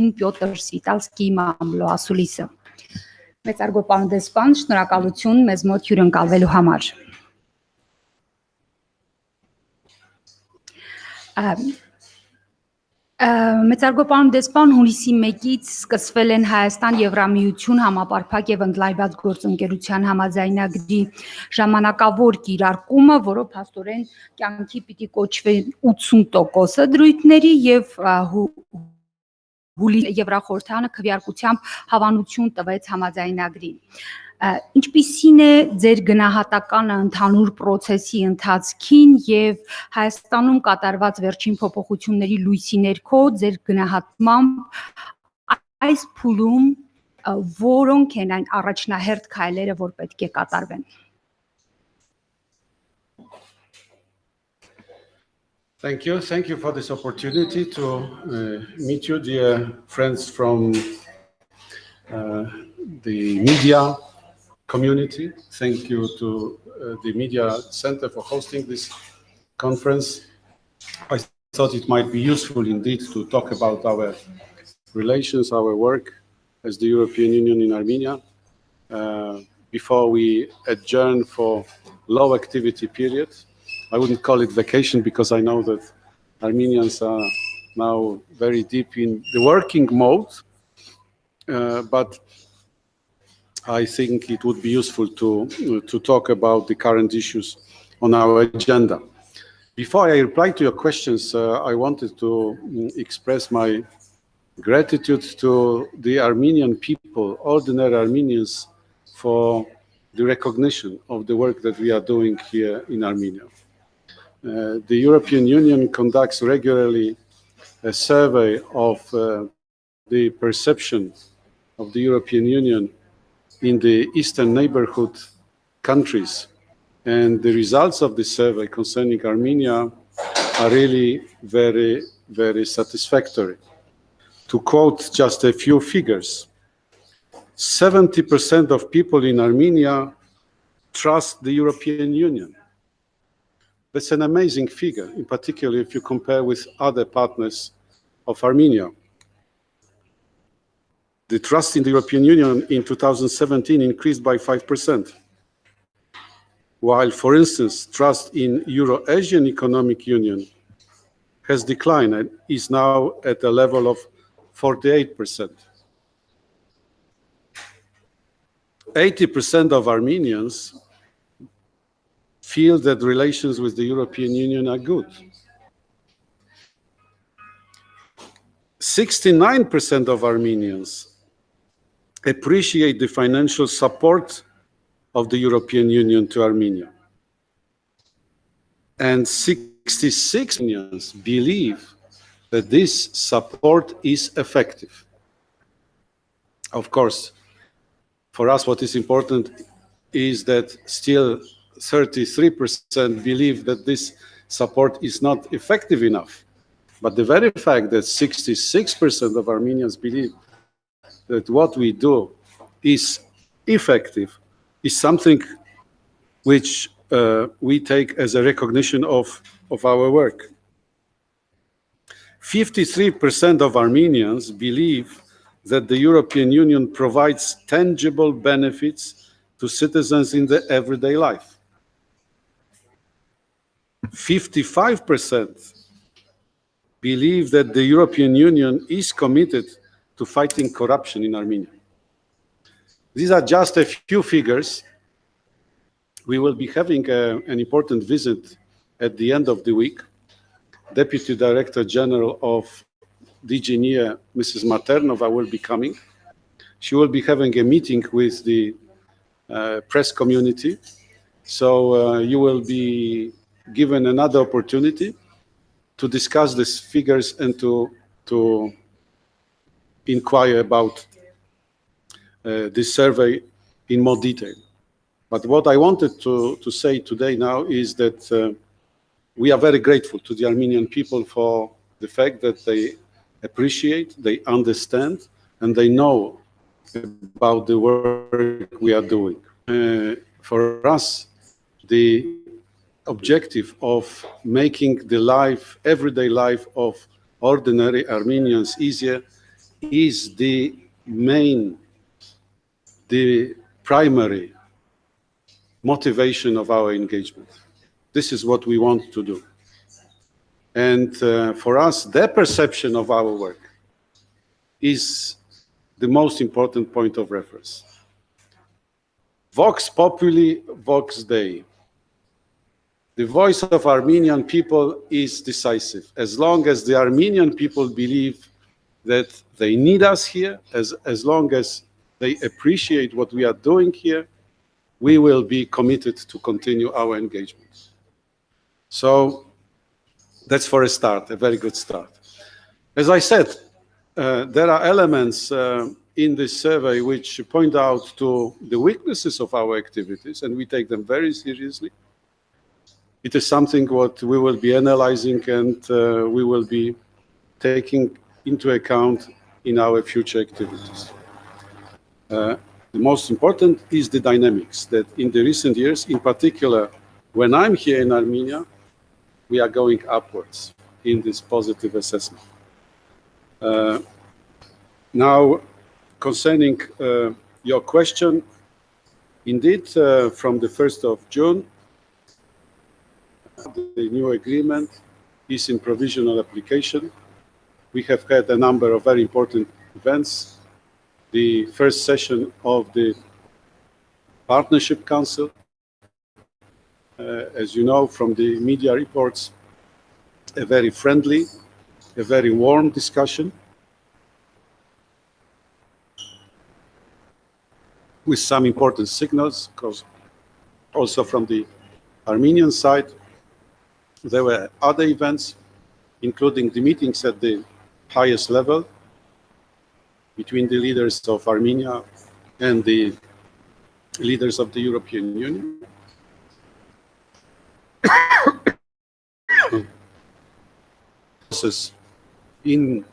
Պաշտոն Պյոտր Սվիտալսկի մամլո ասուլիսը։ Մեծարգո պարոն դեսպան, շնորհակալություն մեզ մոտ հյուրընկալվելու համար։ Մեծարգո պարոն դեսպան, հուլիսի 1-ից սկսվել են Հայաստան Եվրամիություն համապարփակ եւ ընդլայնված գործընկերության համաձայնագրի ժամանակավոր կիրարկումը, որով փաստորեն կյանքի պիտի կոչվեն 80%-ը դրույթների եւ հուլիսի Եվրախորհրդանը քվեարկությամբ հավանություն տվեց համաձայնագրին։ Ինչպիսին է ձեր գնահատականը ընդհանուր process-ի ընթացքին եւ Հայաստանում կատարված վերջին փոփոխությունների լույսի ներքո ձեր գնահատմամբ այս փուլում որոնք են այն առաջնահերթ քայլերը, որ պետք է կատարվեն։ Thank you for this opportunity to meet you, dear friends from the media community. Thank you to the Media Center for hosting this conference. I thought it might be useful indeed to talk about our relations, our work as the European Union in Armenia before we adjourn for low activity period. I wouldn't call it vacation because I know that Armenians are now very deep in the working mode, but I think it would be useful to talk about the current issues on our agenda. Before I reply to your questions, I wanted to express my gratitude to the Armenian people, ordinary Armenians, for the recognition of the work that we are doing here in Armenia. The European Union conducts regularly a survey of the perception of the European Union in the Eastern neighborhood countries. And the results of this survey concerning Armenia are really very, very satisfactory. To quote just a few figures, 70% of people in Armenia trust the European Union. That's an amazing figure, in particular if you compare with other partners of Armenia. The trust in the European Union in 2017 increased by 5%, while, for instance, trust in Euro-Asian Economic Union has declined and is now at a level of 48%. 80% of Armenians feel that relations with the European Union are good. 69% of Armenians appreciate the financial support of the European Union to Armenia. And 66 Armenians believe that this support is effective. Of course, for us what is important is that still 33% believe that this support is not effective enough. But the very fact that 66% of Armenians believe that what we do is effective is something which we take as a recognition of our work. 53% of Armenians believe that the European Union provides tangible benefits to citizens in their everyday life. 55% believe that the European Union is committed to fighting corruption in Armenia. These are just a few figures. We will be having an important visit at the end of the week. Deputy Director General of DG NIA, Mrs. Maternova, will be coming. She will be having a meeting with the press community. So you will be given another opportunity to discuss these figures and to inquire about this survey in more detail. But what I wanted to say today now is that we are very grateful to the Armenian people for the fact that they appreciate, they understand, and they know about the work we are doing. For us, the objective of making the life, everyday life of ordinary Armenians easier is the primary motivation of our engagement. This is what we want to do. And for us, their perception of our work is the most important point of reference. Vox populi, vox Dei. The voice of Armenian people is decisive. As long as the Armenian people believe that they need us here, as long as they appreciate what we are doing here, we will be committed to continue our engagement. So that's for a start, a very good start. As I said, there are elements in this survey which point out to the weaknesses of our activities, and we take them very seriously. It is something what we will be analyzing and we will be taking into account in our future activities. The most important is the dynamics that in the recent years, in particular, when I'm here in Armenia, we are going upwards in this positive assessment. Now, concerning your question, indeed, from the 1st of June, the new agreement is in provisional application. We have had a number of very important events. The first session of the Partnership Council, as you know from the media reports, a very friendly, a very warm discussion with some important signals, because also from the Armenian side, there were other events, including the meetings at the highest level between the leaders of Armenia and the leaders of the European Union. Process in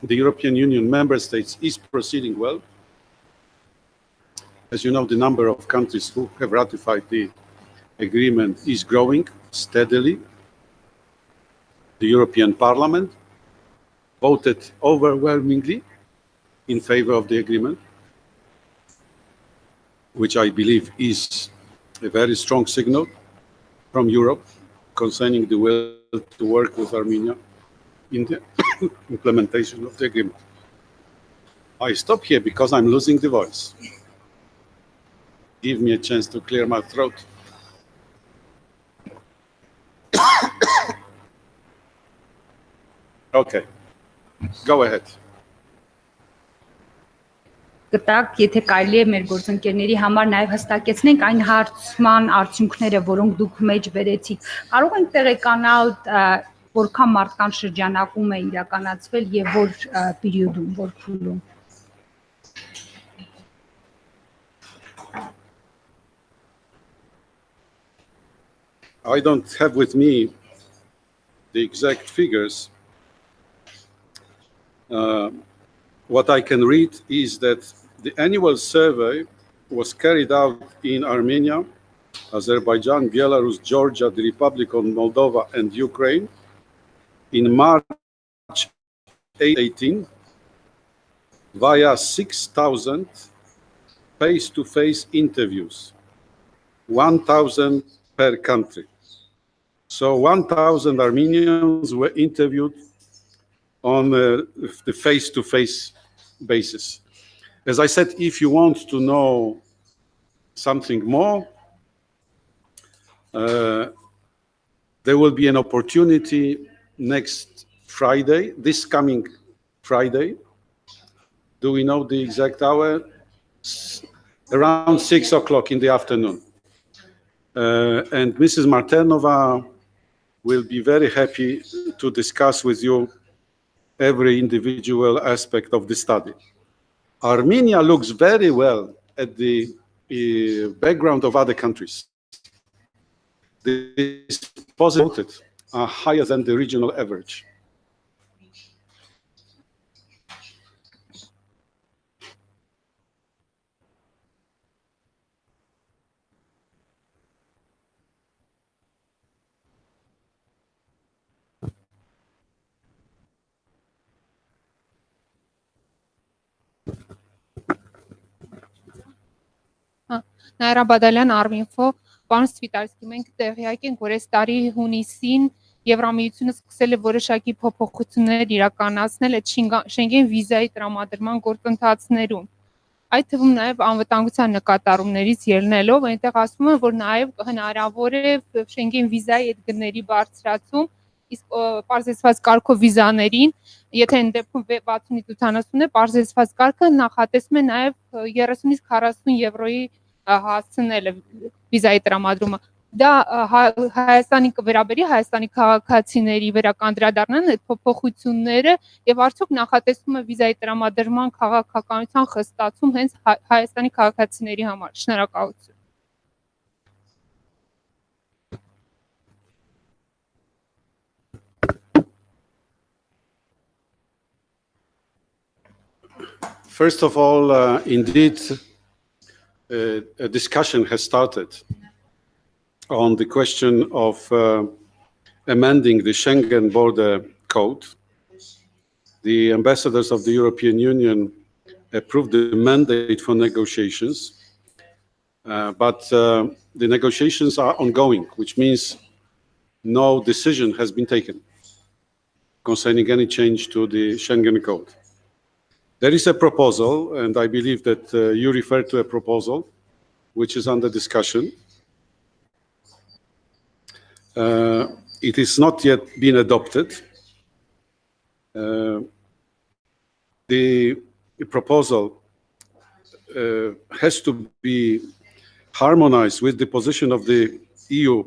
the European Union member states is proceeding well. As you know, the number of countries who have ratified the agreement is growing steadily. The European Parliament voted overwhelmingly in favor of the agreement, which I believe is a very strong signal from Europe concerning the will to work with Armenia in the implementation of the agreement. I stop here because I'm losing the voice. Give me a chance to clear my throat. Okay, go ahead. Գտակ, եթե կարելի է մեր գործընկերների համար նաև հստակեցնենք այն հարցման արդյունքները, որոնք դուք մեջ վերեցիք, կարող ենք տեղեկանալ որքան մարդկանց շրջանակում է իրականացվել եւ որ պերիոդում, որ փուլում։ I don't have with me the exact figures. What I can read is that the annual survey was carried out in Armenia, Azerbaijan, Belarus, Georgia, the Republic of Moldova, and Ukraine in March 2018 via 6,000 face-to-face interviews, 1,000 per country. So 1,000 Armenians were interviewed on the face-to-face basis. As I said, if you want to know something more, there will be an opportunity next Friday, this coming Friday. Do we know the exact hour? Around 6 o'clock in the afternoon. And Mrs. Martenova will be very happy to discuss with you every individual aspect of the study. Armenia looks very well at the background of other countries. These positives are higher than the regional average. Նաիրա Բադալյան, Արմինֆո, պարոն Սվիտալսկի, մենք տեղյակ ենք, որ այս տարի հունիսին Եվրամիությունը սկսել է որոշակի փոփոխություններ իրականացնել այդ Շենգեն վիզայի տրամադրման գործընթացներում։ Այդ թվում նաև անվտանգության նկատառումներից ելնելով, այնտեղ ասում են, որ նաև հնարավոր է Շենգեն վիզայի այդ գների բարձրացում, իսկ պարզեցված կարգով վիզաներին, եթե այն դեպքում 60-ից 80 է, պարզեցված կարգը նախատեսում է նաև 30-ից 40 եվրոյի հասցնելը վիզայի տրամադրումը։ Դա Հայաստանի կվերաբերի Հայաստանի քաղաքացիների վերականդրադառնան այդ փոփոխությունները եւ արդյոք նախատեսվում է վիզայի տրամադրման քաղաքականության խստացում հենց Հայաստանի քաղաքացիների համար։ Շնորհակալություն։ First of all, indeed, a discussion has started on the question of amending the Schengen border code. The ambassadors of the European Union approved the mandate for negotiations, but the negotiations are ongoing, which means no decision has been taken concerning any change to the Schengen code. There is a proposal, and I believe that you refer to a proposal which is under discussion. It is not yet been adopted. The proposal has to be harmonized with the position of the EU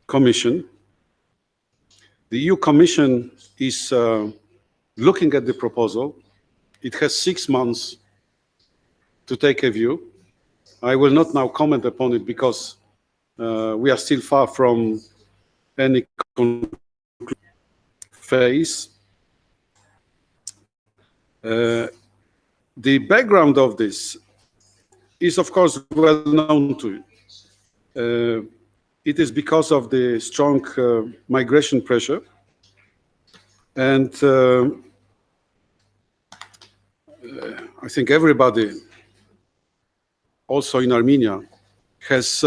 Commission. The EU Commission is looking at the proposal. It has 6 months to take a view. I will not now comment upon it because we are still far from any phase. The background of this is, of course, well known to you. It is because of the strong migration pressure, and I think everybody, also in Armenia, has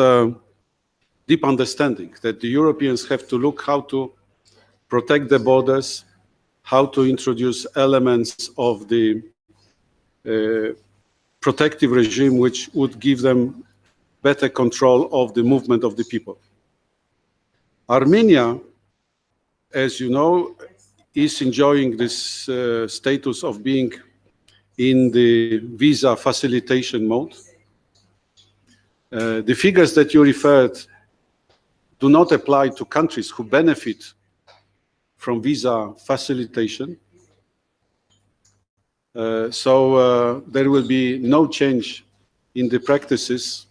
deep understanding that the Europeans have to look how to protect the borders, how to introduce elements of the protective regime which would give them better control of the movement of the people. Armenia, as you know, is enjoying this status of being in the visa facilitation mode. The figures that you referred do not apply to countries who benefit from visa facilitation. So there will be no change in the practices,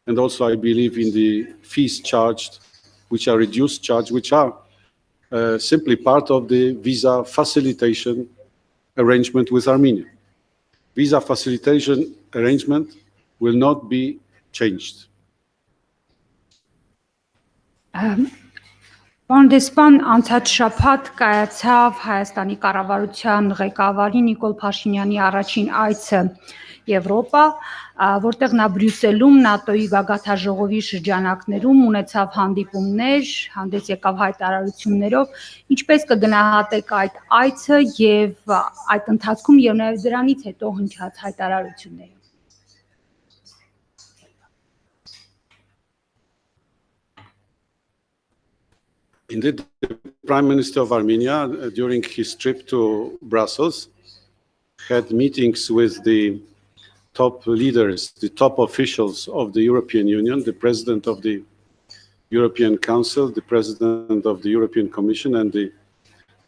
and also I believe in the fees charged, which are reduced charge, which are simply part of the visa facilitation arrangement with Armenia. Visa facilitation arrangement will not be changed. Պարոն դեսպան, անցած շաբաթ կայացավ Հայաստանի կառավարության ղեկավարի Նիկոլ Փաշինյանի առաջին այցը Եվրոպա, որտեղ նա Բրյուսելում ՆԱՏՕ-ի գագաթնաժողովի շրջանակներում ունեցավ հանդիպումներ, հանդես եկավ հայտարարություններով, ինչպես կգնահատեք այդ այցը եւ այդ ընթացքում եւ նաեւ դրանից հետո հնչած հայտարարությունները։ Indeed, the Prime Minister of Armenia, during his trip to Brussels, had meetings with the top leaders, the top officials of the European Union, the President of the European Council, the President of the European Commission, and the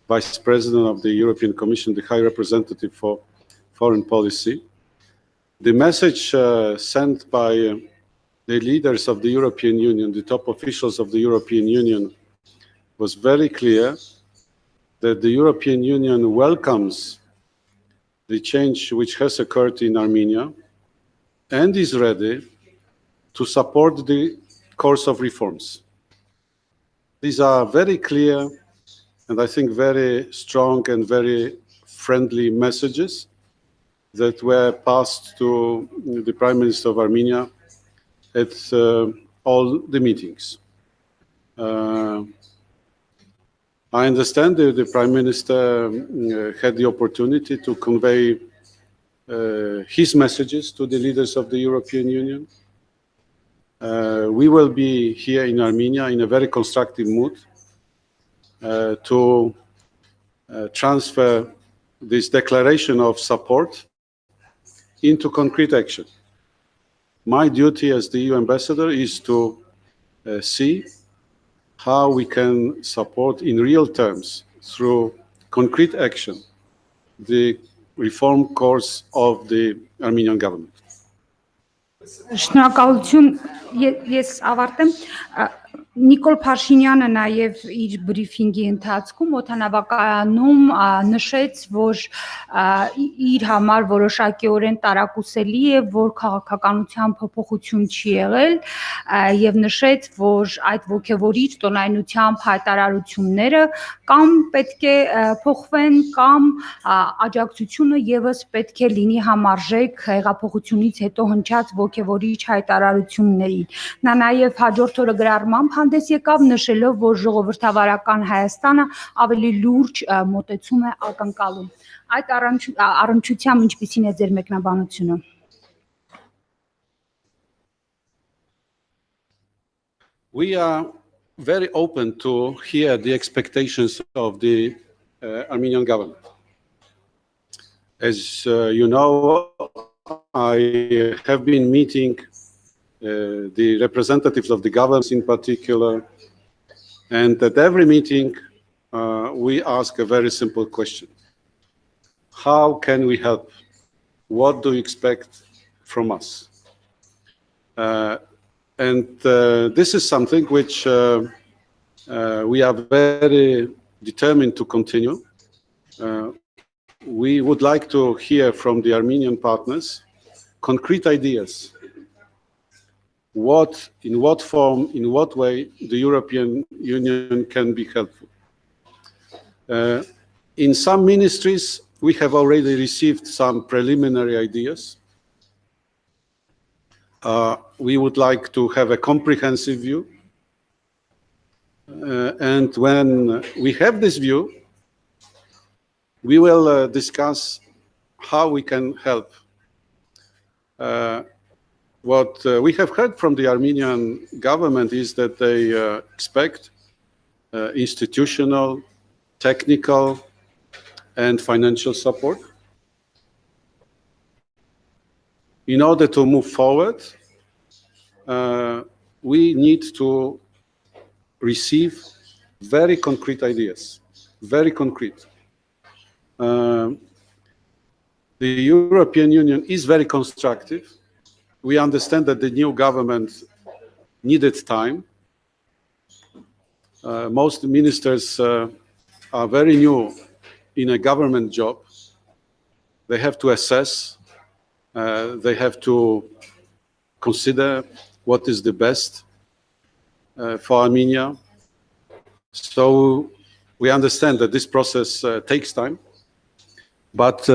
Vice President of the European Commission, the High Representative for Foreign Policy. The message sent by the leaders of the European Union, the top officials of the European Union, was very clear that the European Union welcomes the change which has occurred in Armenia and is ready to support the course of reforms. These are very clear and I think very strong and very friendly messages. that were passed to the Prime Minister of Armenia at all the meetings. I understand that the Prime Minister had the opportunity to convey his messages to the leaders of the European Union. We will be here in Armenia in a very constructive mood to transfer this declaration of support into concrete action. My duty as the EU ambassador is to see how we can support in real terms through concrete action the reform course of the Armenian government. Շնորհակալություն, ես ավարտեմ։ Նիկոլ Փաշինյանը նաև իր բրիֆինգի ընթացքում օդանավակայանում նշեց, որ իր համար որոշակիորեն տարակուսելի է, որ քաղաքականության փոփոխություն չի եղել, եւ նշեց, որ այդ ոգևորիչ տոնայնությամբ հայտարարությունները կամ պետք է փոխվեն, կամ աջակցությունը եւս պետք է լինի համարժեք հեղափոխությունից հետո հնչած ոգևորիչ հայտարարություններին։ Նա նաև հաջորդ օրը գրառմամբ հանդես եկավ նշելով, որ ժողովրդավարական Հայաստանը ավելի լուրջ մոտեցում է ակնկալում։ Այդ առնչությամբ ինչպիսին է ձեր մեկնաբանությունը։ We are very open to hear the expectations of the Armenian government. As you know, I have been meeting the representatives of the governments in particular, and at every meeting we ask a very simple question. How can we help? What do you expect from us? And this is something which we are very determined to continue. We would like to hear from the Armenian partners concrete ideas. In what form, in what way the European Union can be helpful. In some ministries, we have already received some preliminary ideas. We would like to have a comprehensive view. And when we have this view, we will discuss how we can help. What we have heard from the Armenian government is that they expect institutional, technical, and financial support. In order to move forward, we need to receive very concrete ideas, very concrete. The European Union is very constructive. We understand that the new government needed time. Most ministers are very new in a government job. They have to assess, they have to consider what is the best for Armenia. So we understand that this process takes time. But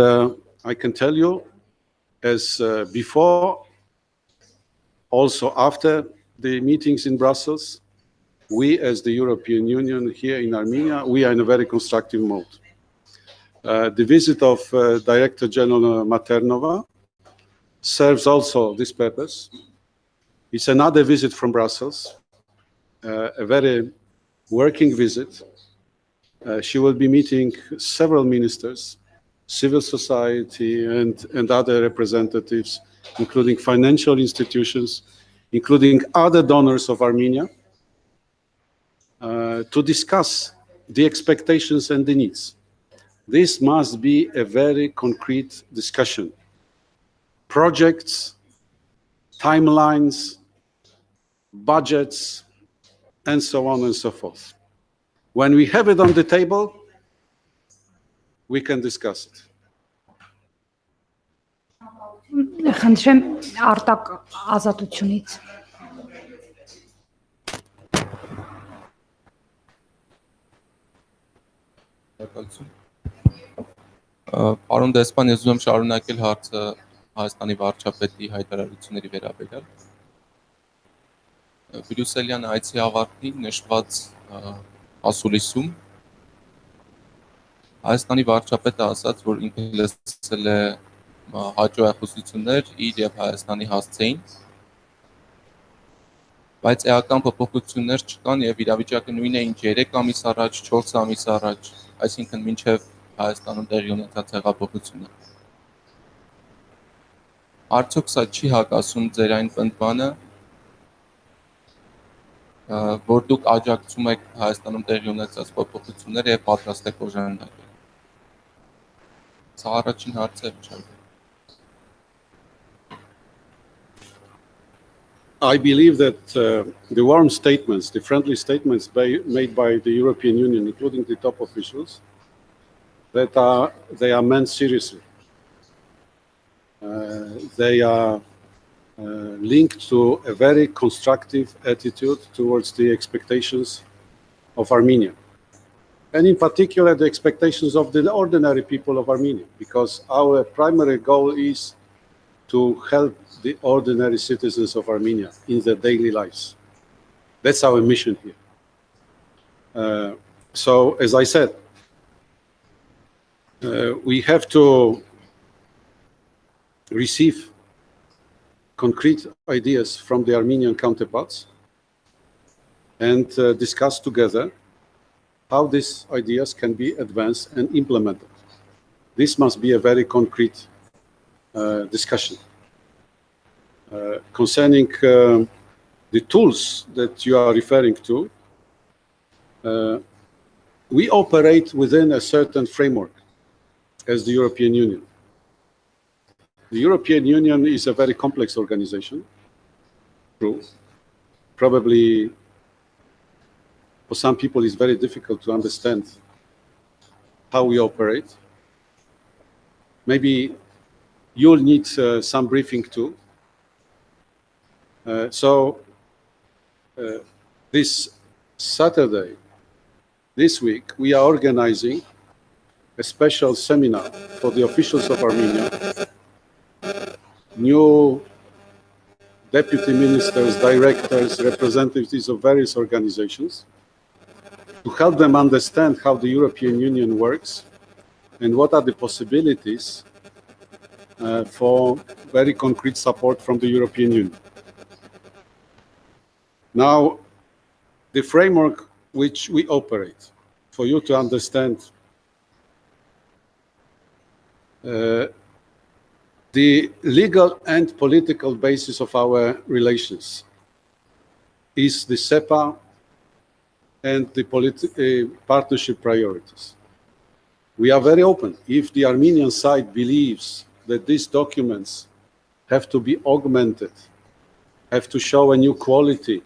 I can tell you, as before, also after the meetings in Brussels, we as the European Union here in Armenia, we are in a very constructive mode. The visit of Director General Maternova serves also this purpose. It's another visit from Brussels, a very working visit. She will be meeting several ministers, civil society, and other representatives, including financial institutions, including other donors of Armenia, to discuss the expectations and the needs. This must be a very concrete discussion. Projects, timelines, budgets, and so on and so forth. When we have it on the table, we can discuss it. Խնդրեմ արտակ ազատությունից։ Պարոն դեսպան, ես ուզում եմ շարունակել հարցը Հայաստանի վարչապետի հայտարարությունների վերաբերյալ։ Բրյուսելյան այցի ավարտին նշված ասուլիսում Հայաստանի վարչապետը ասաց, որ ինքը լսել է հաջողություններ իր եւ Հայաստանի հասցեին, բայց էական փոփոխություններ չկան եւ իրավիճակը նույնն է, ինչ 3 ամիս առաջ, 4 ամիս առաջ, այսինքն մինչեւ Հայաստանում տեղի ունեցած հեղափոխությունը։ Արդյոք սա չի հակասում ձեր այն պնդմանը, որ դուք աջակցում եք Հայաստանում տեղի ունեցած փոփոխությունները եւ պատրաստ եք օժանդակել։ Սա առաջին հարցը չէ։ I believe that the warm statements, the friendly statements made by the European Union, including the top officials, they are meant seriously. They are linked to a very constructive attitude towards the expectations of Armenia. And in particular, the expectations of the ordinary people of Armenia, because our primary goal is to help the ordinary citizens of Armenia in their daily lives. That's our mission here. So, as I said, we have to receive concrete ideas from the Armenian counterparts and discuss together how these ideas can be advanced and implemented. This must be a very concrete discussion. Concerning the tools that you are referring to, we operate within a certain framework as the European Union. The European Union is a very complex organization. True. Probably for some people it's very difficult to understand how we operate. Maybe you'll need some briefing too. This Saturday, this week, we are organizing a special seminar for the officials of Armenia, new deputy ministers, directors, representatives of various organizations, to help them understand how the European Union works and what are the possibilities for very concrete support from the European Union. Now, the framework which we operate, for you to understand, the legal and political basis of our relations is the SEPA and the partnership priorities. We are very open. If the Armenian side believes that these documents have to be augmented, have to show a new quality,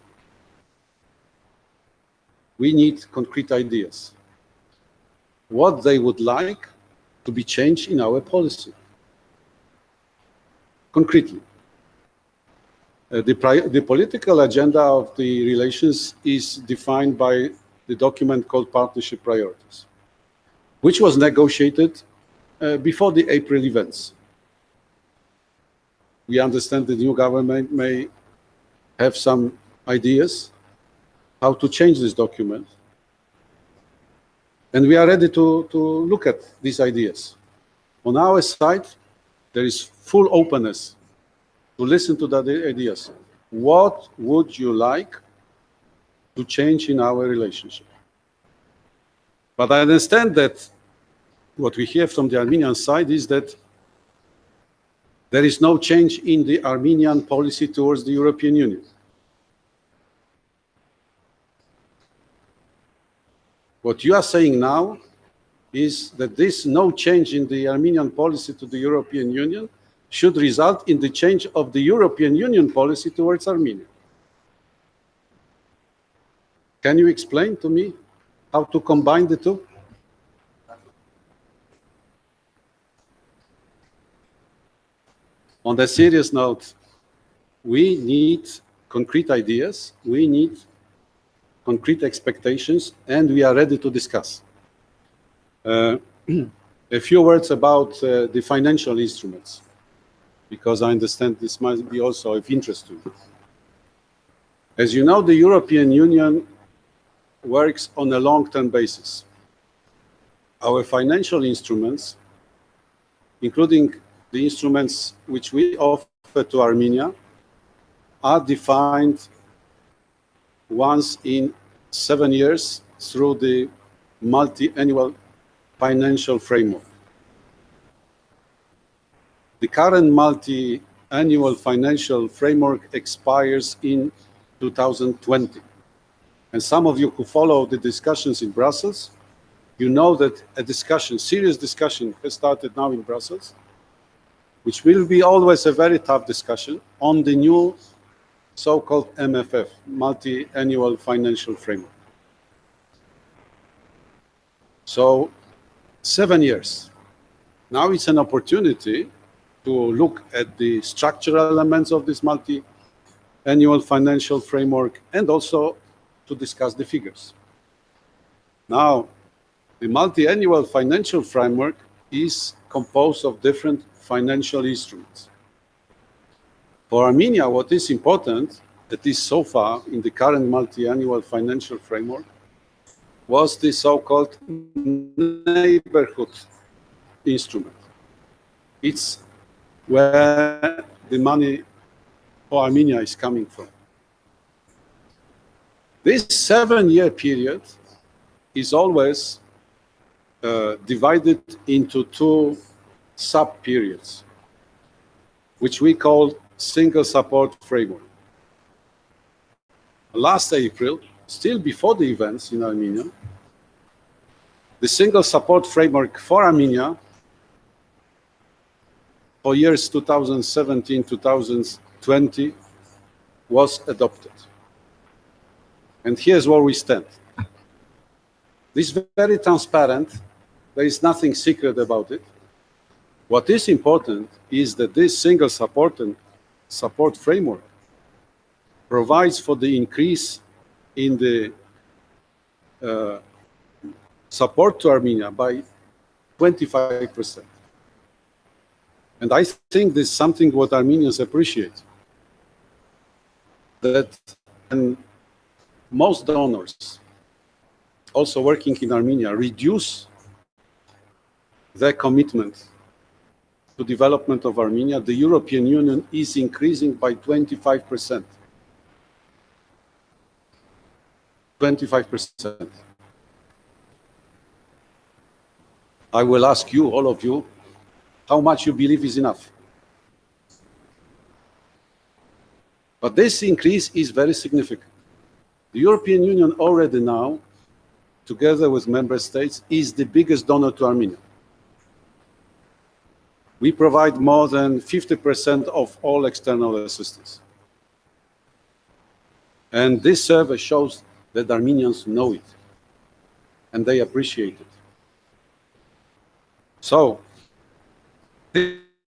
we need concrete ideas. What they would like to be changed in our policy. Concretely. The political agenda of the relations is defined by the document called Partnership Priorities, which was negotiated before the April events. We understand the new government may have some ideas how to change this document. And we are ready to look at these ideas. On our side, there is full openness to listen to the ideas. What would you like to change in our relationship? But I understand that what we hear from the Armenian side is that there is no change in the Armenian policy towards the European Union. What you are saying now is that this no change in the Armenian policy to the European Union should result in the change of the European Union policy towards Armenia. Can you explain to me how to combine the two? On a serious note, we need concrete ideas, we need concrete expectations, and we are ready to discuss. A few words about the financial instruments, because I understand this might be also of interest to you. As you know, the European Union works on a long-term basis. Our financial instruments, including the instruments which we offer to Armenia, are defined once in 7 years through the multi-annual financial framework. The current multi-annual financial framework expires in 2020. And some of you who follow the discussions in Brussels, you know that a discussion, serious discussion, has started now in Brussels, which will be always a very tough discussion on the new so-called MFF, multi-annual financial framework. So 7 years. Now it's an opportunity to look at the structural elements of this multi-annual financial framework and also to discuss the figures. Now, the multi-annual financial framework is composed of different financial instruments. For Armenia, what is important, at least so far in the current multi-annual financial framework, was the so-called neighborhood instrument. It's where the money for Armenia is coming from. This 7-year period is always divided into 2 sub-periods, which we call single support framework. Last April, still before the events in Armenia, the single support framework for Armenia for years 2017-2020 was adopted. And here's where we stand. This is very transparent. There is nothing secret about it. What is important is that this single support framework provides for the increase in the support to Armenia by 25%. And I think this is something what Armenians appreciate. That most donors also working in Armenia reduce their commitment to development of Armenia, the European Union is increasing by 25%. 25%. I will ask you, all of you, how much you believe is enough. But this increase is very significant. The European Union already now, together with member states, is the biggest donor to Armenia. We provide more than 50% of all external assistance. And this survey shows that Armenians know it, and they appreciate it. So,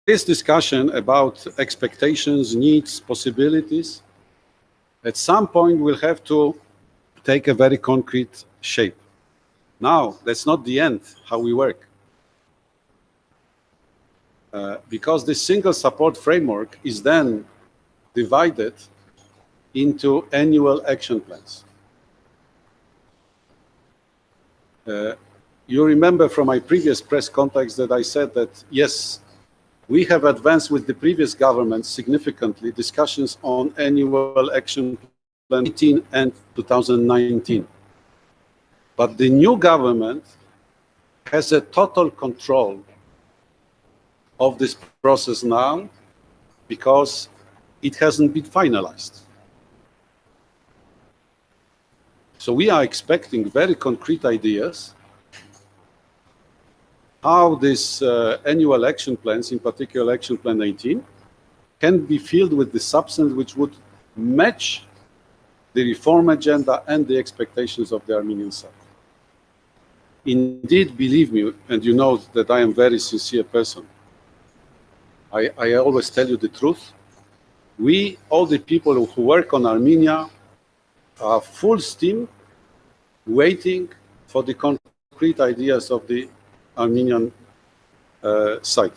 this discussion about expectations, needs, possibilities, at some point will have to take a very concrete shape. Now, that's not the end, how we work. Because this single support framework is then divided into annual action plans. You remember from my previous press contacts that I said that, yes, we have advanced with the previous government significantly discussions on annual action plan 2018 and 2019. But the new government has a total control of this process now because it hasn't been finalized. So we are expecting very concrete ideas how these annual action plans, in particular Action Plan 18, can be filled with the substance which would match the reform agenda and the expectations of the Armenian side. Indeed, believe me, and you know that I am a very sincere person, I always tell you the truth. We, all the people who work on Armenia, are full steam waiting for the concrete ideas of the Armenian side.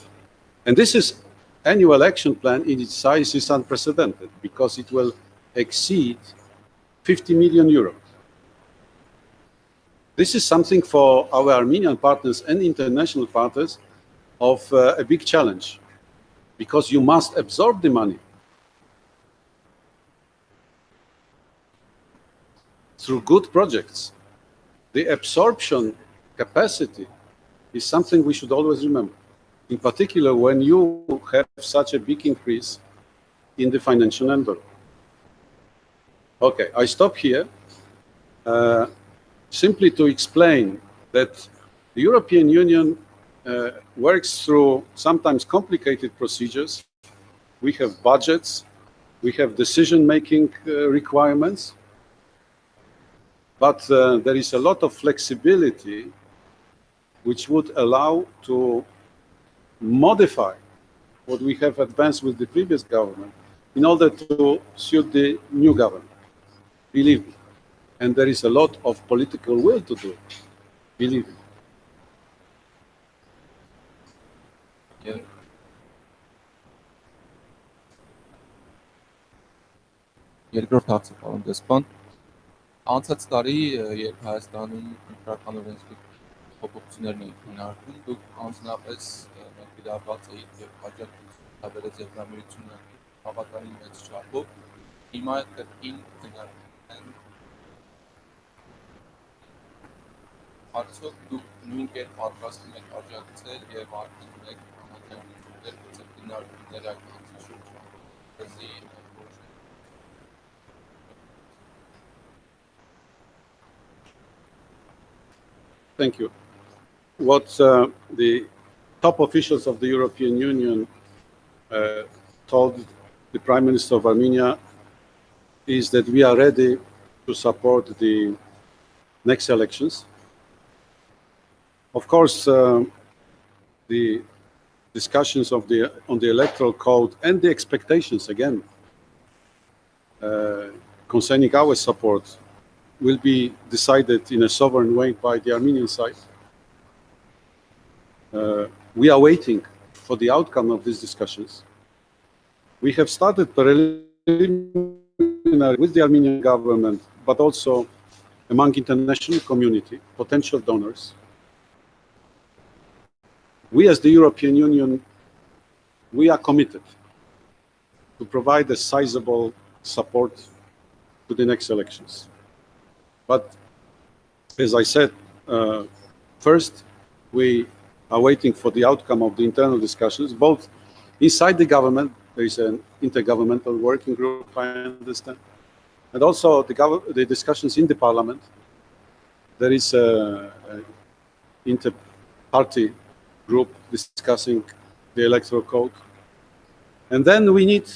And this is annual action plan in its size is unprecedented because it will exceed 50 million euros. This is something for our Armenian partners and international partners of a big challenge because you must absorb the money through good projects. The absorption capacity is something we should always remember, in particular when you have such a big increase in the financial envelope. Okay, I stop here simply to explain that the European Union works through sometimes complicated procedures. We have budgets, we have decision-making requirements, but there is a lot of flexibility which would allow to modify what we have advanced with the previous government in order to suit the new government. Believe me. And there is a lot of political will to do it. Believe me. Yeah. Երկրորդ հարցը պարոն դեսպան, անցած տարի երբ Հայաստանում ընտրական օրենսգիր փոփոխություններն էին քննարկվում, դուք անձնապես ներգրավված էիք եւ առաջարկներ եւ միությունը բավականին մեծ չափով, հիմա կրկին քննարկվում են։ Արդյոք դուք նույն կերպ պատրաստվում եք աջակցել եւ արտադրել եք համաձայնություններ, գուցե քննարկումներ այդ հարցի շուրջ։ Thank you. What the top officials of the European Union told the Prime Minister of Armenia is that we are ready to support the next elections. Of course, the discussions on the electoral code and the expectations, again, concerning our support will be decided in a sovereign way by the Armenian side. We are waiting for the outcome of these discussions. We have started preliminary with the Armenian government, but also among international community, potential donors. We as the European Union, we are committed to provide a sizable support to the next elections. But as I said, first, we are waiting for the outcome of the internal discussions, both inside the government. There is an intergovernmental working group, I understand, and also the discussions in the parliament. There is an inter-party group discussing the electoral code. And then we need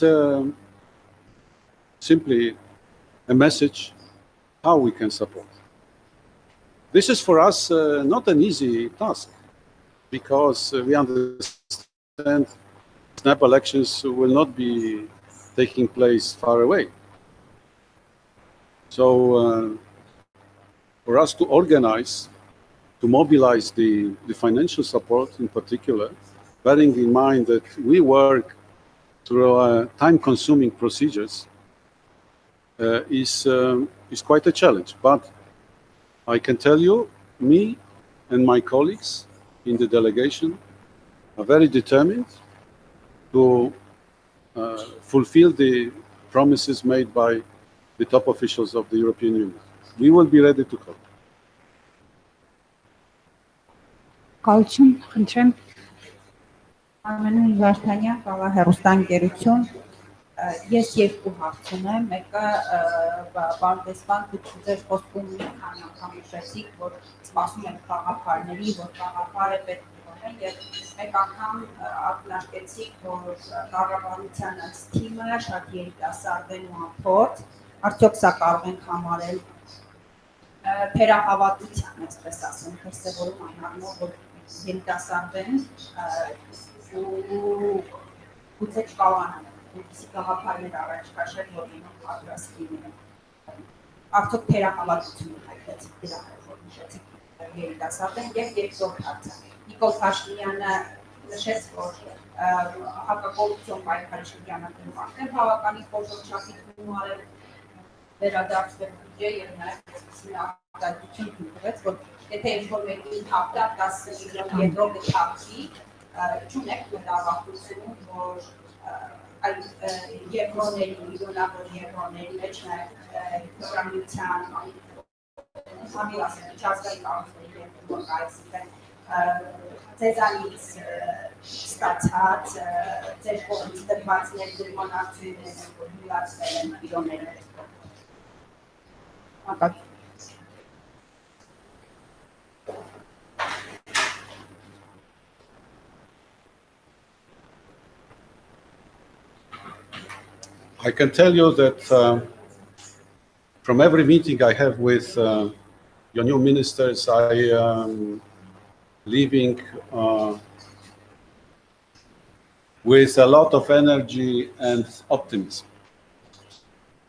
simply a message how we can support. This is for us not an easy task because we understand snap elections will not be taking place far away. So for us to organize, to mobilize the financial support in particular, bearing in mind that we work through time-consuming procedures, is quite a challenge. But I can tell you, me and my colleagues in the delegation are very determined to fulfill the promises made by the top officials of the European Union. We will be ready to help. Կալություն, խնդրեմ։ Արմենի Վարդանյան, Կալա հեռուստաընկերություն։ Ես երկու հարց ունեմ, մեկը պարոն դեսպան, դուք ձեր խոսքում մի քանի անգամ նշեցիք, որ սպասում եք գաղափարների, որ գաղափարը պետք է լինի, եւ մեկ անգամ ակնարկեցիք, որ կառավարության այս թիմը շատ երիտասարդ են ու անփորձ, արդյոք սա կարող ենք համարել թերահավատության, այսպես ասեմ, դրսևորում այն առումով, որ երիտասարդ են ու գուցե չկարողանան հուլիսի գաղափարներ առաջ քաշել, որ իրենք պատրաստ լինեն։ Արդյոք թերահավատություն հայտնեցիք դրա հետ, որ նշեցիք երիտասարդ են, եւ երկրորդ հարցը։ Նիկոլ Փաշինյանը նշեց, որ հակակոռուպցիոն պայքարի շրջանակներում արդեն բավականին խոշոր չափի գումար է վերադարձվել բյուջե եւ նաեւ արտադրություն տվեց, որ եթե ինչ-որ մեկին հաղթակ 10 միլիոն եվրո գտածի, չունեք մտավախություն, որ այդ եվրոների, միլիոնավոր եվրոների մեջ նաեւ միության համիլասների չազգային կառույցների երկրորդ այսինքն ձեզանից ստացած ձեր կողմից տրված ներդրումակցությունները որ հյուրացվել են միլիոններ I can tell you that from every meeting I have with your new ministers, I am leaving with a lot of energy and optimism,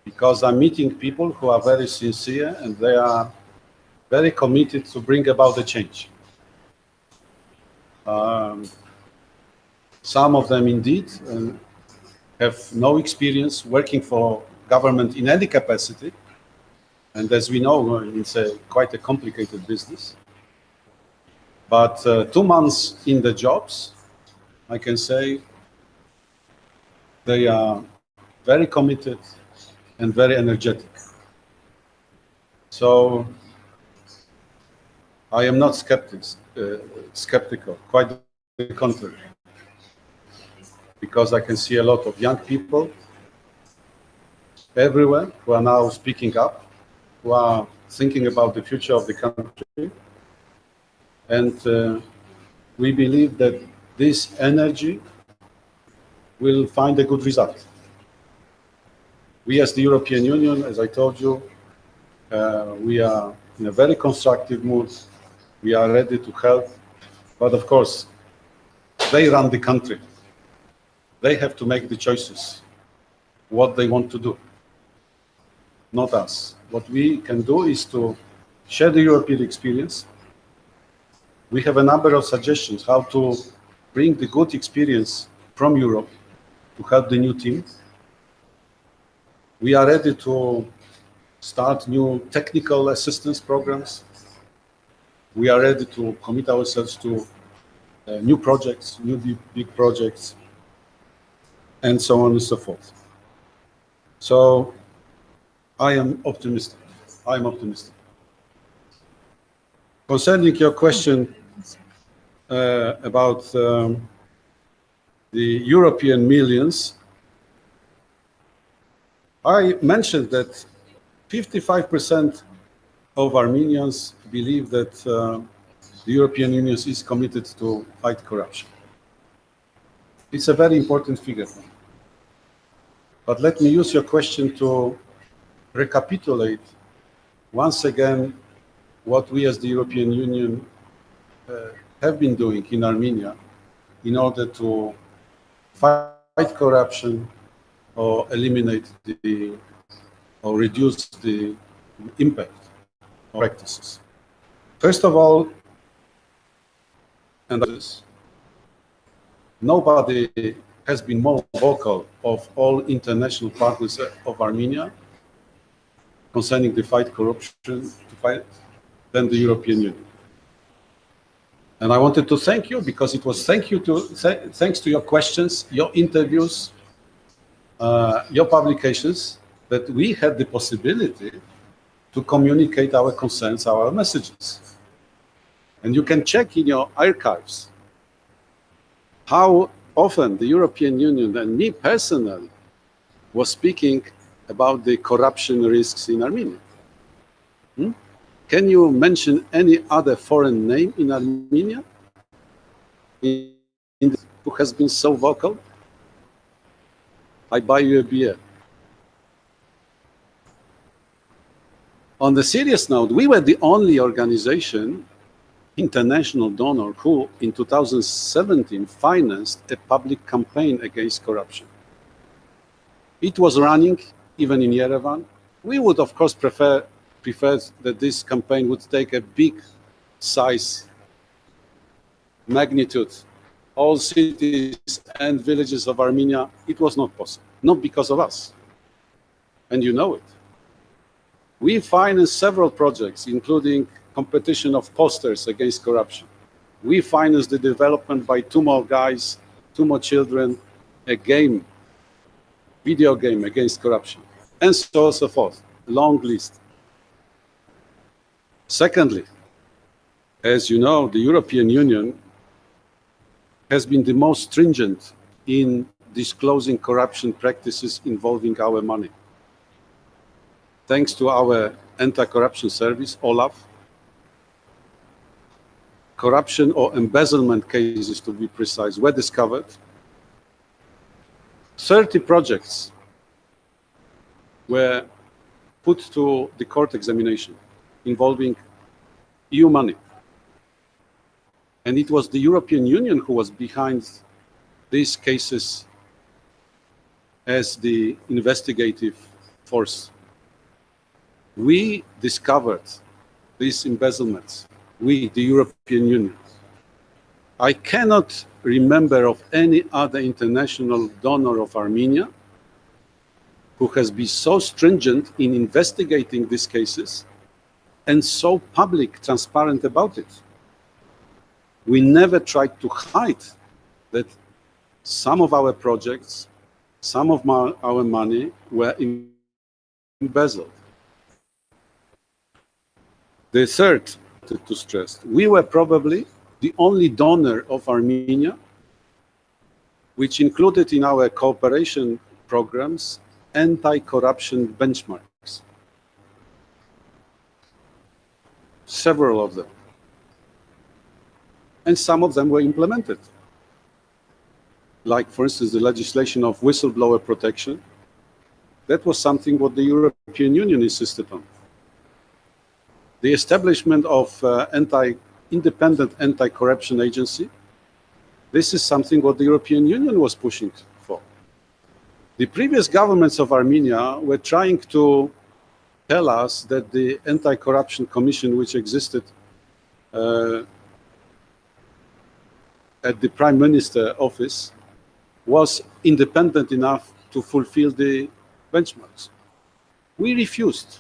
because I'm meeting people who are very sincere and they are very committed to bring about the change. Some of them indeed have no experience working for government in any capacity, and as we know, it's quite a complicated business. But 2 months in the jobs, I can say they are very committed and very energetic. So I am not skeptical, quite the contrary, because I can see a lot of young people everywhere who are now speaking up, who are thinking about the future of the country. And we believe that this energy will find a good result. We as the European Union, as I told you, we are in a very constructive mood. We are ready to help. But of course, they run the country. They have to make the choices, what they want to do, not us. What we can do is to share the European experience. We have a number of suggestions how to bring the good experience from Europe to help the new team. We are ready to start new technical assistance programs. We are ready to commit ourselves to new projects, new big projects, and so on and so forth. So I am optimistic. I'm optimistic. Concerning your question about the European millions, I mentioned that 55% of Armenians believe that the European Union is committed to fight corruption. It's a very important figure. But let me use your question to recapitulate once again what we as the European Union have been doing in Armenia in order to fight corruption or eliminate or reduce the impact of practices. First of all, and this, nobody has been more vocal of all international partners of Armenia concerning the fight corruption than the European Union. And I wanted to thank you because it was thanks to your questions, your interviews, your publications, that we had the possibility to communicate our concerns, our messages. And you can check in your archives how often the European Union and me personally was speaking about the corruption risks in Armenia. Can you mention any other foreign name in Armenia who has been so vocal? I buy you a beer. On the serious note, we were the only organization, international donor, who in 2017 financed a public campaign against corruption. It was running even in Yerevan. We would, of course, prefer that this campaign would take a big size, magnitude all cities and villages of Armenia, it was not possible, not because of us. And you know it. We financed several projects, including competition of posters against corruption. We financed the development by 2 more guys, 2 more children, a game, video game against corruption, and so on and so forth. Long list. Secondly, as you know, the European Union has been the most stringent in disclosing corruption practices involving our money. Thanks to our anti-corruption service, OLAF, corruption or embezzlement cases, to be precise, were discovered. 30 projects were put to the court examination involving EU money. And it was the European Union who was behind these cases as the investigative force. We discovered these embezzlements, we, the European Union. I cannot remember of any other international donor of Armenia who has been so stringent in investigating these cases and so public, transparent about it. We never tried to hide that some of our projects, some of our money were embezzled. The third, to stress, we were probably the only donor of Armenia which included in our cooperation programs anti-corruption benchmarks. Several of them. And some of them were implemented. Like, for instance, the legislation of whistleblower protection. That was something what the European Union insisted on. The establishment of independent anti-corruption agency. This is something what the European Union was pushing for. The previous governments of Armenia were trying to tell us that the anti-corruption commission which existed at the Prime Minister office was independent enough to fulfill the benchmarks. We refused.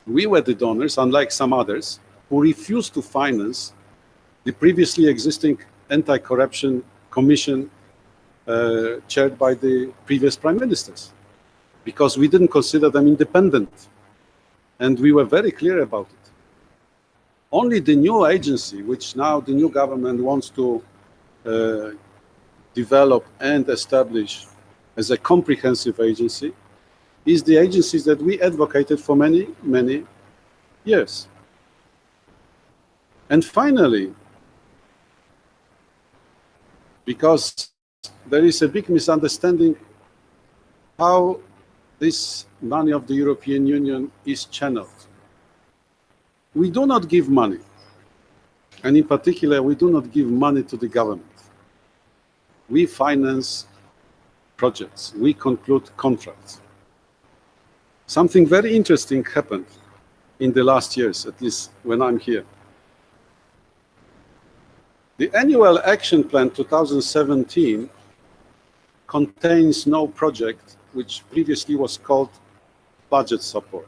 We were the donors, unlike some others, who refused to finance the previously existing anti-corruption commission chaired by the previous prime ministers, because we didn't consider them independent. And we were very clear about it. Only the new agency, which now the new government wants to develop and establish as a comprehensive agency, is the agencies that we advocated for many, many years. And finally, because there is a big misunderstanding how this money of the European Union is channeled. We do not give money, and in particular, we do not give money to the government. We finance projects, we conclude contracts. Something very interesting happened in the last years, at least when I'm here. The annual action plan 2017 contains no project which previously was called budget support.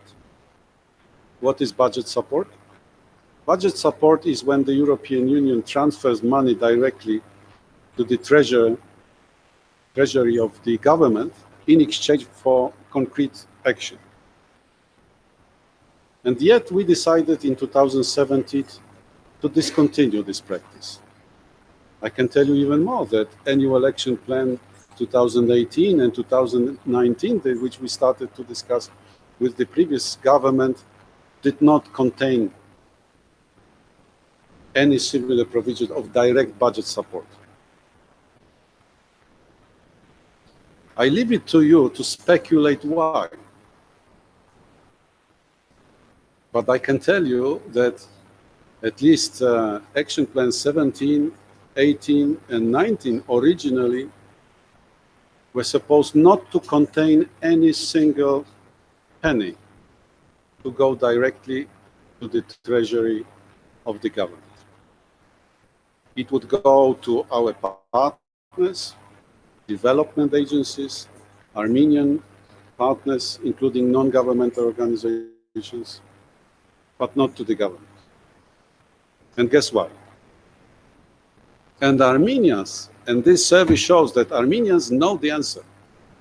What is budget support? Budget support is when the European Union transfers money directly to the treasury of the government in exchange for concrete action. And yet we decided in 2017 to discontinue this practice. I can tell you even more, that annual action plan 2018 and 2019, which we started to discuss with the previous government, did not contain any similar provision of direct budget support. I leave it to you to speculate why. But I can tell you that at least Action Plan 17, 18, and 19 originally were supposed not to contain any single penny to go directly to the treasury of the government. It would go to our partners, development agencies, Armenian partners, including non-governmental organizations, but not to the government. And guess why? And Armenians, and this survey shows that Armenians know the answer,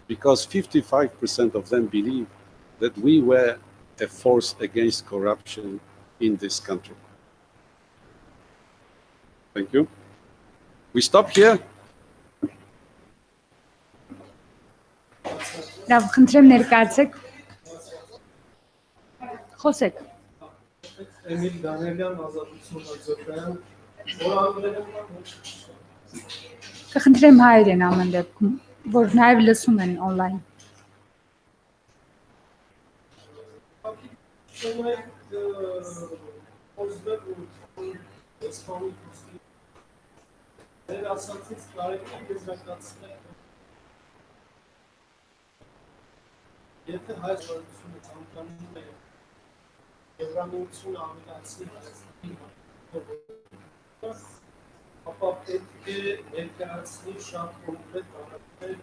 because 55% of them believe that we were a force against corruption in this country. Thank you. We stop here. Լավ, խնդրեմ ներկայացեք։ Խոսեք։ Էմիլ Դանիելյան ազատությունը ձգեն, Կխնդրեմ հայերեն ամեն դեպքում, որ նաև լսում են on-line։ Եթե հայ ժողովուրդը ցանկանում է Եվրամիությունը ամենացնի, ապա պետք է ներկայացնի շատ կոնկրետ գաղափարներ,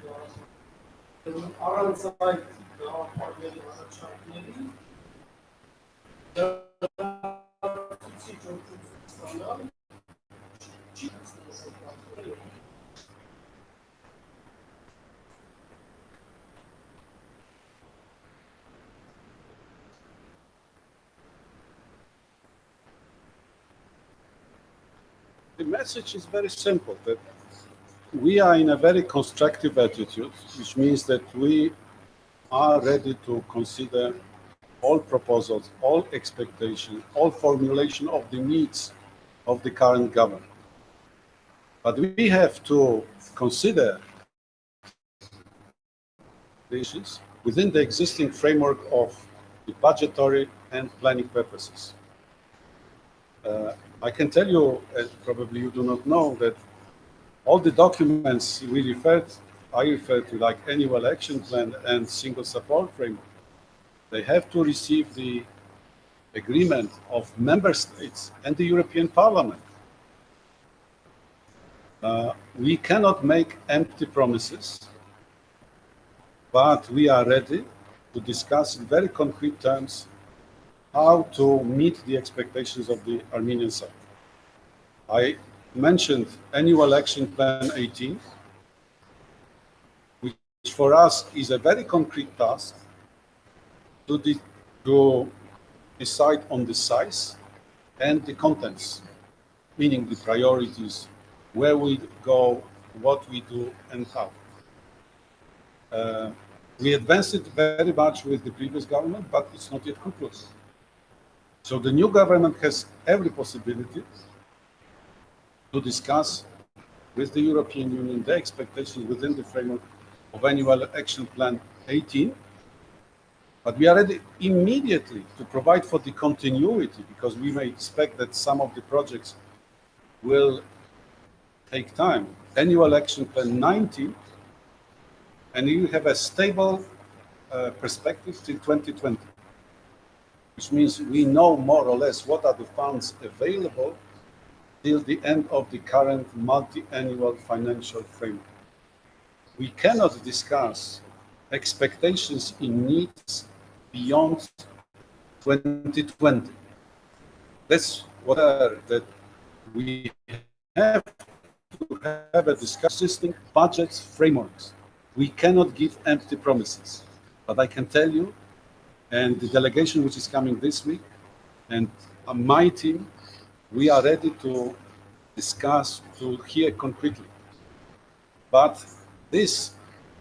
առանց այդ գաղափարների առաջարկների դրացուցիչ օգնություն ստանալ չի ստացվել։ The message is very simple, that we are in a very constructive attitude, which means that we are ready to consider all proposals, all expectations, all formulation of the needs of the current government. But we have to consider the issues within the existing framework of the budgetary and planning purposes. I can tell you, and probably you do not know, that all the documents I refer to, like annual action plan and single support framework, they have to receive the agreement of member states and the European Parliament. We cannot make empty promises, but we are ready to discuss in very concrete terms how to meet the expectations of the Armenian side. I mentioned Annual Action Plan 18, which for us is a very concrete task to decide on the size and the contents, meaning the priorities, where we go, what we do, and how. We advanced it very much with the previous government, but it's not yet concluded. So the new government has every possibility to discuss with the European Union the expectations within the framework of Annual Action Plan 18. But we are ready immediately to provide for the continuity, because we may expect that some of the projects will take time. Annual Action Plan 19, and you have a stable perspective till 2020. Which means we know more or less what are the funds available till the end of the current multi-annual financial framework. We cannot discuss expectations in needs beyond 2020. That's what that we have to have a discussing budgets frameworks. We cannot give empty promises, but I can tell you, and the delegation which is coming this week, and my team, we are ready to discuss, to hear concretely. But these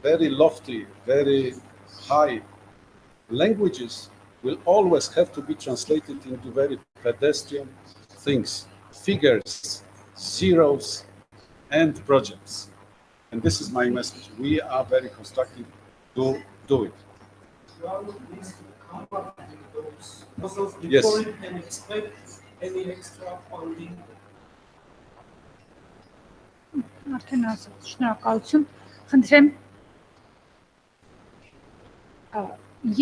very lofty, very high languages will always have to be translated into very pedestrian things, figures, zeros, and projects. And this is my message. We are very constructive to do it. Yes. Before you can expect any extra funding. Արդեն ասաց, շնորհակալություն։ Խնդրեմ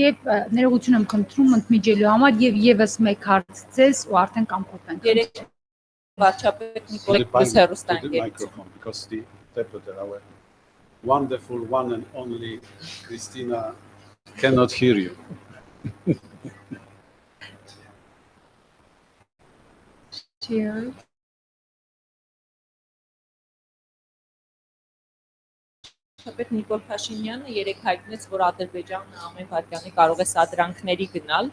եւ ներողություն եմ խնդրում ընդմիջելու համար եւ եւս մեկ հարց ձեզ ու արդեն կամփոփենք։ վարչապետ Նիկոլ To the Փաշինյանի microphone, because the interpreter, our wonderful one and only Christina, cannot hear you. Cheers. Վարչապետ Նիկոլ Փաշինյանը երեք հայտնեց, որ Ադրբեջանը ամեն վայրկյանի կարող է սադրանքների գնալ։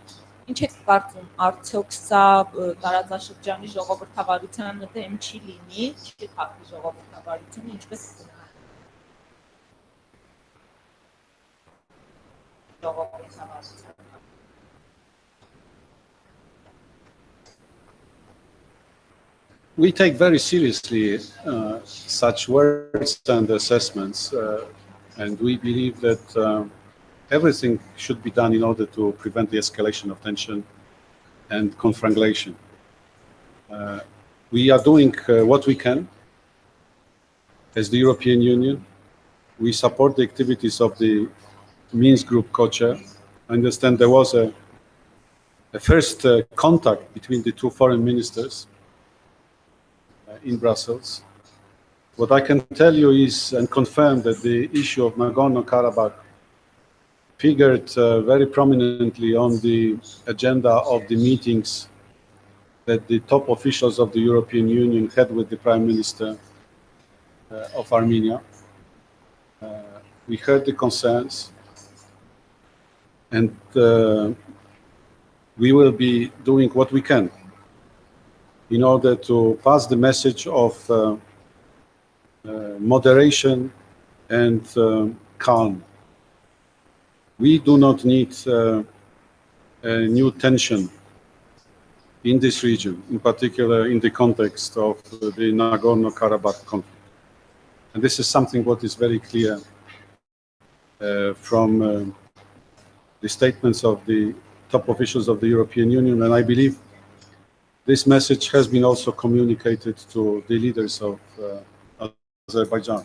Ինչ եք կարծում, արդյոք սա տարածաշրջանի ժողովրդավարությանը դեմ չի լինի, չի խախտի ժողովրդավարությունը, ինչպես ժողովրդավարությունը։ We take very seriously such words and assessments, and we believe that everything should be done in order to prevent the escalation of tension and conflagration. We are doing what we can as the European Union. We support the activities of the Minsk Group co-chair. I understand there was a first contact between the two foreign ministers in Brussels. What I can tell you is and confirm that the issue of Nagorno-Karabakh figured very prominently on the agenda of the meetings that the top officials of the European Union had with the Prime Minister of Armenia. We heard the concerns, and we will be doing what we can in order to pass the message of moderation and calm. We do not need a new tension in this region, in particular in the context of the Nagorno-Karabakh conflict. And this is something what is very clear from the statements of the top officials of the European Union, and I believe this message has been also communicated to the leaders of Azerbaijan.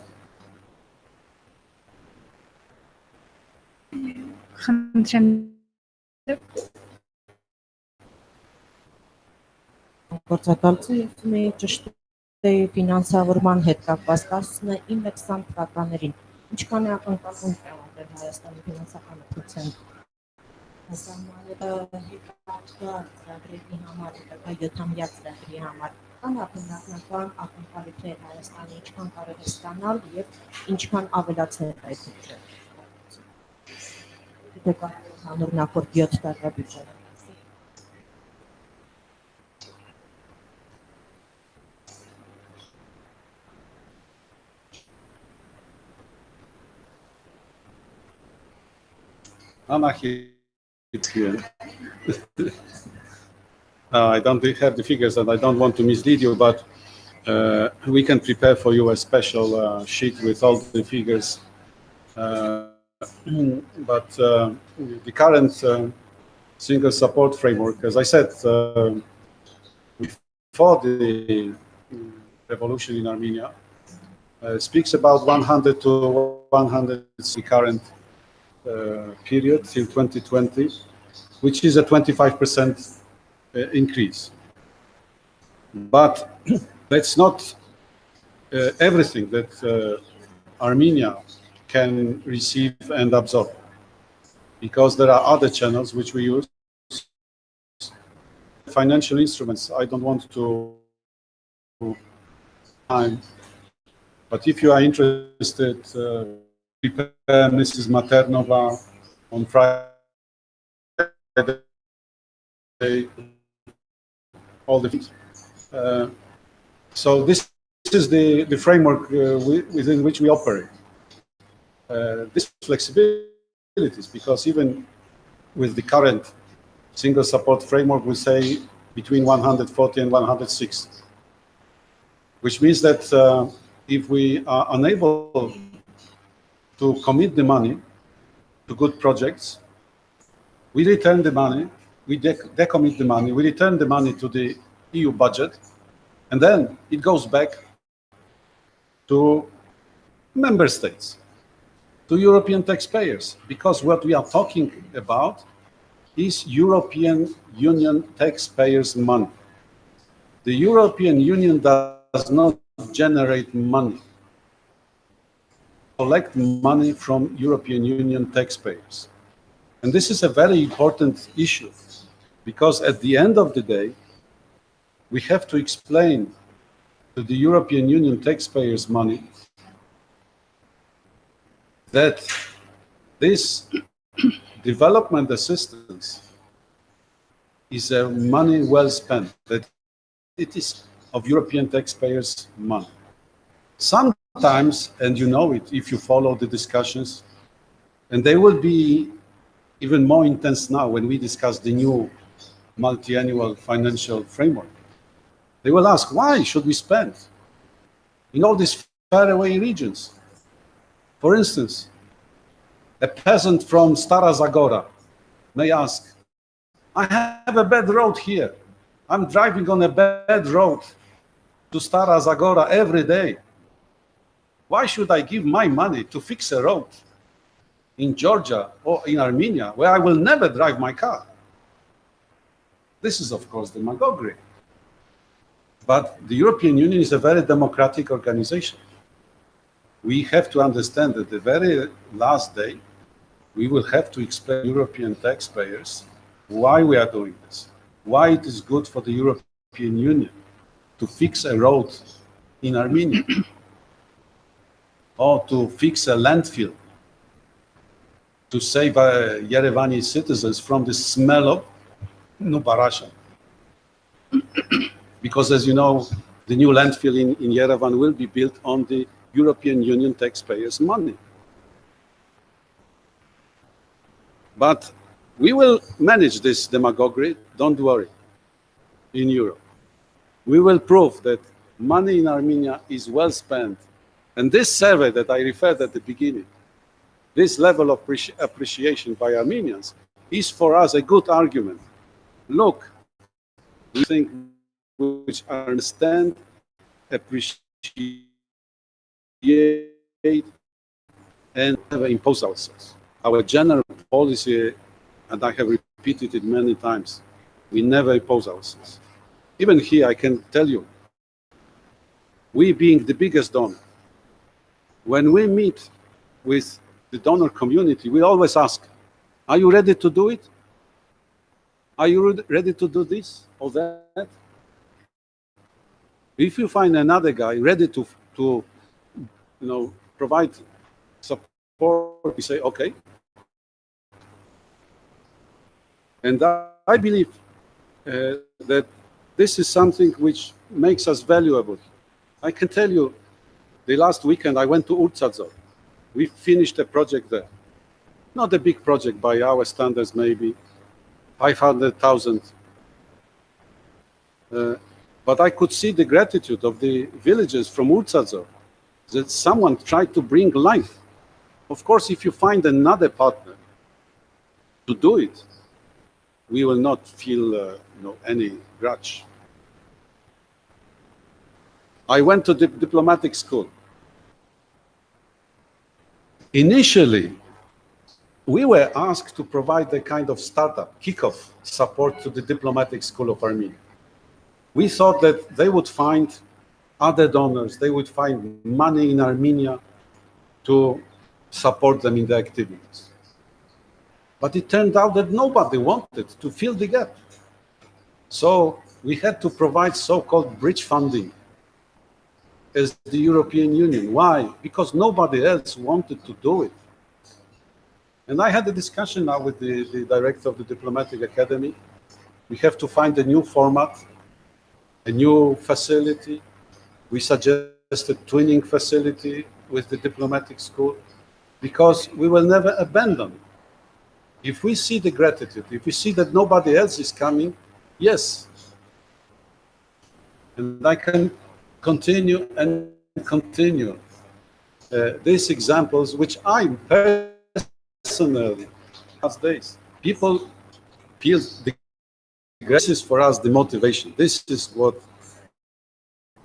Գործակալցը եւ ճշտի ֆինանսավորման հետ կապված 19-20 թվականներին ինչքան է ակնկալվում տրամադրել Հայաստանի ֆինանսական օգնության ծրագրերի համար, 7-ամյա ծրագրի համար կան ակնկալական ակնկալիքներ Հայաստանի ինչքան կարող է ստանալ եւ ինչքան ավելացնել այդ բյուջեն։ Դուք հանուր նախորդ 7 տարվա բյուջեն։ I don't have the figures and I don't want to mislead you, but we can prepare for you a special sheet with all the figures. But the current single support framework, as I said, before the revolution in Armenia, speaks about 100 to 160 current period till 2020, which is a 25% increase. But that's not everything that Armenia can receive and absorb, because there are other channels which we use. Financial instruments, I don't want to time, but if you are interested, prepare Mrs. Maternova on Friday, all the things. So this is the framework within which we operate. This flexibilities, because even with the current single support framework, we say between 140 and 160, which means that if we are unable to commit the money to good projects, we return the money, we decommit the money, we return the money to the EU budget, and then it goes back to member states, to European taxpayers, because what we are talking about is European Union taxpayers' money. the European Union does not generate money, collect money from European Union taxpayers. And this is a very important issue, because at the end of the day, we have to explain to the European Union taxpayers' money that this development assistance is money well spent, that it is of European taxpayers' money. Sometimes, and you know it if you follow the discussions, and they will be even more intense now when we discuss the new multi-annual financial framework. They will ask, why should we spend in all these faraway regions? For instance, a peasant from Stara Zagora may ask, I have a bad road here. I'm driving on a bad road to Stara Zagora every day. Why should I give my money to fix a road in Georgia or in Armenia where I will never drive my car? This is, of course, demagoguery. But the European Union is a very democratic organization. We have to understand that the very last day, we will have to explain to European taxpayers why we are doing this, why it is good for the European Union to fix a road in Armenia or to fix a landfill to save Yerevani citizens from the smell of Nubarasha. Because, as you know, the new landfill in Yerevan will be built on the European Union taxpayers' money. But we will manage this demagoguery, don't worry, in Europe. We will prove that money in Armenia is well spent. And this survey that I referred at the beginning, this level of appreciation by Armenians is for us a good argument. Look, we think which understand, appreciate, and never impose ourselves. Our general policy, and I have repeated it many times, we never impose ourselves. Even here, I can tell you, we being the biggest donor, when we meet with the donor community, we always ask, are you ready to do it? Are you ready to do this or that? If you find another guy ready to provide support, we say, okay. And I believe that this is something which makes us valuable. I can tell you, the last weekend I went to Urtsadzor. We finished a project there. Not a big project by our standards, maybe 500,000. But I could see the gratitude of the villagers from Urtsadzor, that someone tried to bring life. Of course, if you find another partner to do it, we will not feel any grudge. I went to the diplomatic school. Initially, we were asked to provide a kind of startup, kickoff support to the diplomatic school of Armenia. We thought that they would find other donors, they would find money in Armenia to support them in the activities. But it turned out that nobody wanted to fill the gap. So we had to provide so-called bridge funding as the European Union. Why? Because nobody else wanted to do it. And I had a discussion now with the director of the Diplomatic Academy. We have to find a new format, a new facility. We suggested twinning facility with the diplomatic school, because we will never abandon. If we see the gratitude, if we see that nobody else is coming, yes. And I can continue and continue these examples, which I personally have days. People feel this is for us the motivation. This is what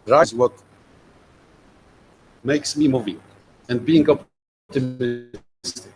drives, what makes me moving and being optimistic.